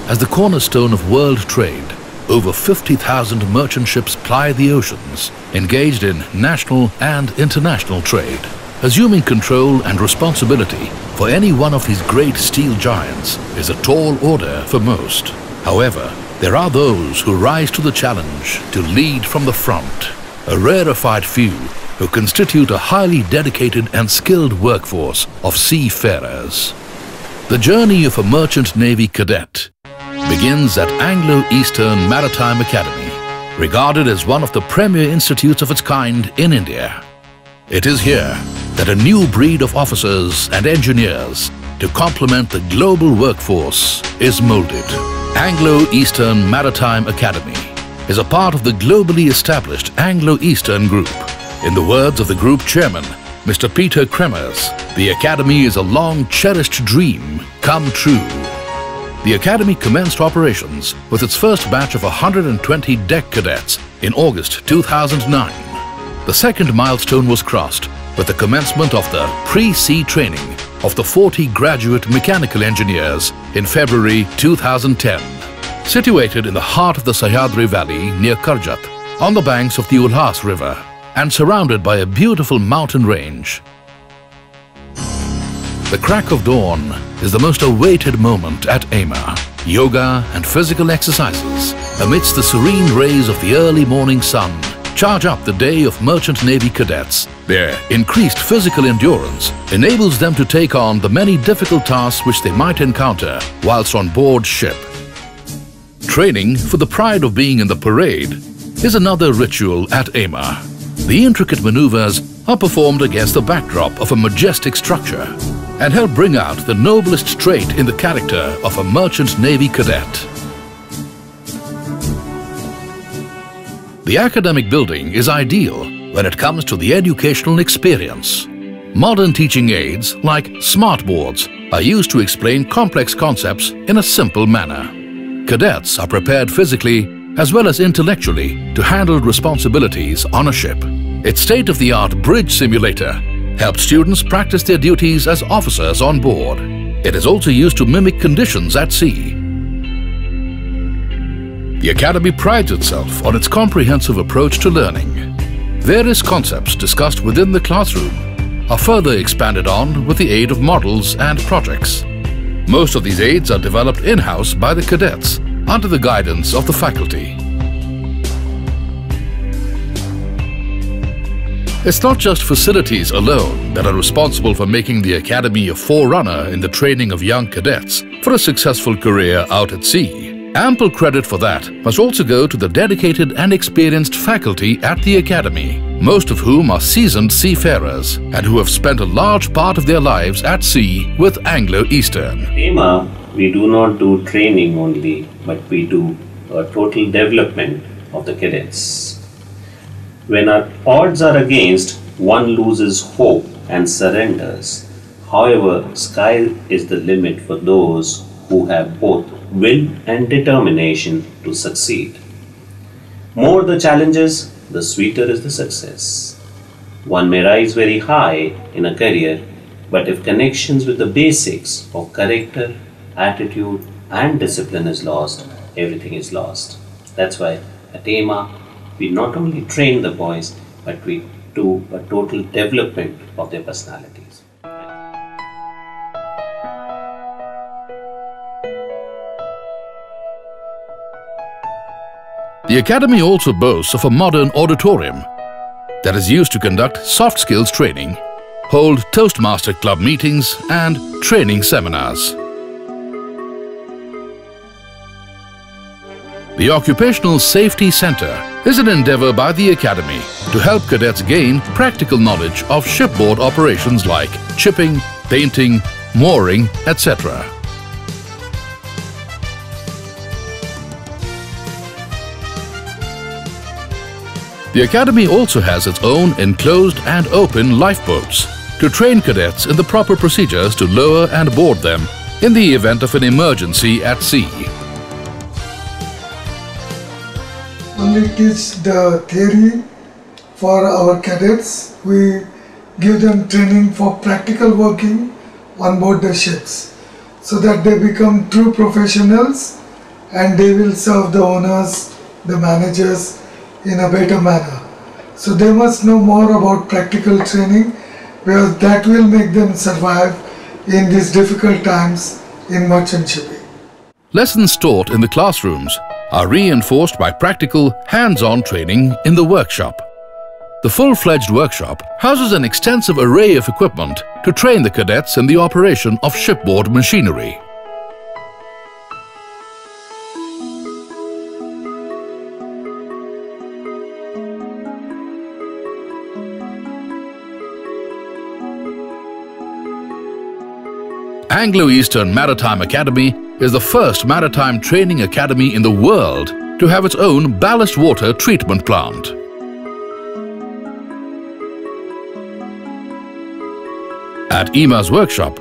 As the cornerstone of world trade, over 50,000 merchant ships ply the oceans, engaged in national and international trade. Assuming control and responsibility for any one of these great steel giants is a tall order for most. However, there are those who rise to the challenge to lead from the front, a rarefied few who constitute a highly dedicated and skilled workforce of seafarers. The journey of a merchant navy cadet begins at Anglo-Eastern Maritime Academy, regarded as one of the premier institutes of its kind in India. It is here that a new breed of officers and engineers to complement the global workforce is molded. Anglo-Eastern Maritime Academy is a part of the globally established Anglo-Eastern Group. In the words of the group chairman, Mr. Peter Kremers, the Academy is a long-cherished dream come true. The Academy commenced operations with its first batch of 120 deck cadets in August 2009. The second milestone was crossed with the commencement of the pre-sea training of the 40 graduate mechanical engineers in February 2010. Situated in the heart of the Sahyadri Valley near Karjat, on the banks of the Ulhas River, and surrounded by a beautiful mountain range. The crack of dawn is the most awaited moment at AIMA. Yoga and physical exercises amidst the serene rays of the early morning sun charge up the day of Merchant Navy cadets. Their increased physical endurance enables them to take on the many difficult tasks which they might encounter whilst on board ship. Training for the pride of being in the parade is another ritual at AIMA. The intricate maneuvers are performed against the backdrop of a majestic structure and help bring out the noblest trait in the character of a Merchant Navy cadet. The academic building is ideal when it comes to the educational experience. Modern teaching aids like smartboards are used to explain complex concepts in a simple manner. Cadets are prepared physically as well as intellectually to handle responsibilities on a ship. Its state-of-the-art bridge simulator helps students practice their duties as officers on board. It is also used to mimic conditions at sea. The Academy prides itself on its comprehensive approach to learning. Various concepts discussed within the classroom are further expanded on with the aid of models and projects. Most of these aids are developed in-house by the cadets under the guidance of the faculty. It's not just facilities alone that are responsible for making the Academy a forerunner in the training of young cadets for a successful career out at sea. Ample credit for that must also go to the dedicated and experienced faculty at the Academy, most of whom are seasoned seafarers and who have spent a large part of their lives at sea with Anglo-Eastern. AIMA, we do not do training only, but we do a total development of the cadets. When our odds are against, one loses hope and surrenders. However, sky is the limit for those who have both will and determination to succeed. More the challenges, the sweeter is the success. One may rise very high in a career, but if connections with the basics of character, attitude and discipline is lost, everything is lost. That's why at AIMA, we not only train the boys, but we do a total development of their personalities. The Academy also boasts of a modern auditorium that is used to conduct soft skills training, hold Toastmaster Club meetings and training seminars. The Occupational Safety Center is an endeavor by the Academy to help cadets gain practical knowledge of shipboard operations like chipping, painting, mooring, etc. The Academy also has its own enclosed and open lifeboats to train cadets in the proper procedures to lower and board them in the event of an emergency at sea. Only teach the theory for our cadets. We give them training for practical working on board the ships so that they become true professionals and they will serve the owners, the managers in a better manner. So they must know more about practical training, because that will make them survive in these difficult times in merchant shipping. Lessons taught in the classrooms are reinforced by practical, hands-on training in the workshop. The full-fledged workshop houses an extensive array of equipment to train the cadets in the operation of shipboard machinery. Anglo-Eastern Maritime Academy is the first maritime training academy in the world to have its own ballast water treatment plant. At EMA's workshop,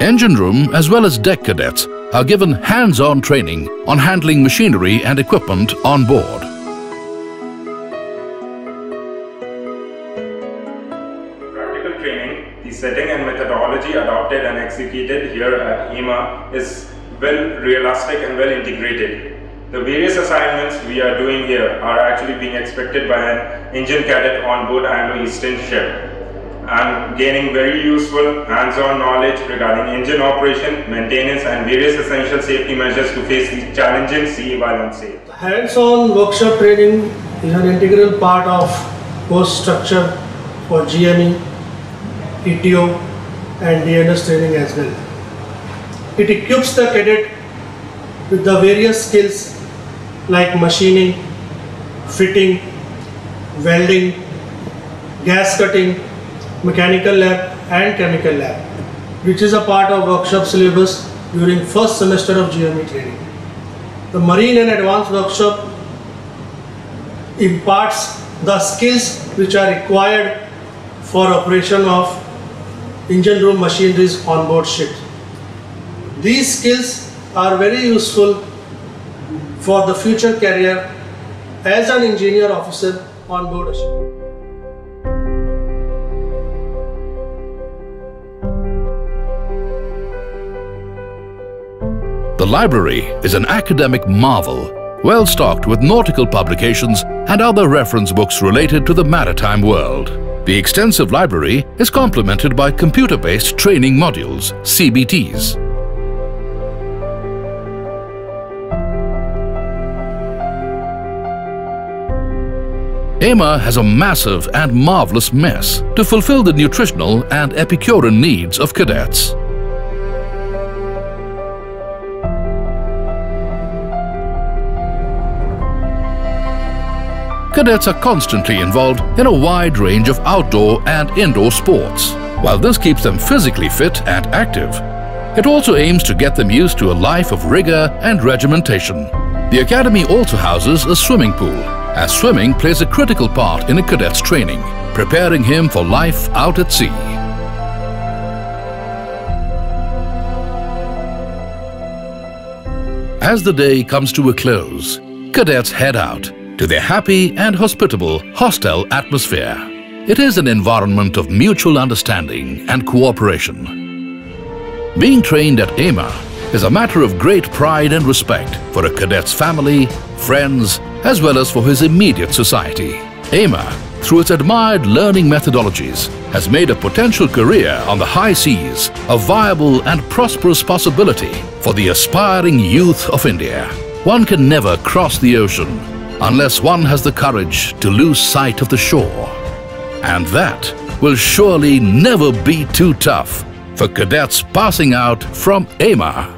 engine room as well as deck cadets are given hands-on training on handling machinery and equipment on board. Practical training, the setting and methodology adopted and executed here at EMA is well realistic and well integrated. The various assignments we are doing here are actually being expected by an engine cadet on board Anglo-Eastern ship, and gaining very useful hands-on knowledge regarding engine operation, maintenance and various essential safety measures to face the challenging sea while unsafe. Hands-on workshop training is an integral part of course structure for GME, ETO and DNS training as well. It equips the cadet with the various skills like machining, fitting, welding, gas cutting, mechanical lab and chemical lab, which is a part of workshop syllabus during first semester of GME training. The Marine and Advanced Workshop imparts the skills which are required for operation of engine room machineries on board ships. These skills are very useful for the future career as an engineer officer on board a ship. The library is an academic marvel, well stocked with nautical publications and other reference books related to the maritime world. The extensive library is complemented by computer-based training modules, CBTs. EMA has a massive and marvelous mess to fulfill the nutritional and Epicurean needs of cadets. Cadets are constantly involved in a wide range of outdoor and indoor sports. While this keeps them physically fit and active, it also aims to get them used to a life of rigor and regimentation. The academy also houses a swimming pool, as swimming plays a critical part in a cadet's training, preparing him for life out at sea. As the day comes to a close, cadets head out to their happy and hospitable hostel atmosphere. It is an environment of mutual understanding and cooperation. Being trained at EMA is a matter of great pride and respect for a cadet's family, friends, as well as for his immediate society. EMA, through its admired learning methodologies, has made a potential career on the high seas a viable and prosperous possibility for the aspiring youth of India. One can never cross the ocean unless one has the courage to lose sight of the shore. And that will surely never be too tough for cadets passing out from EMA.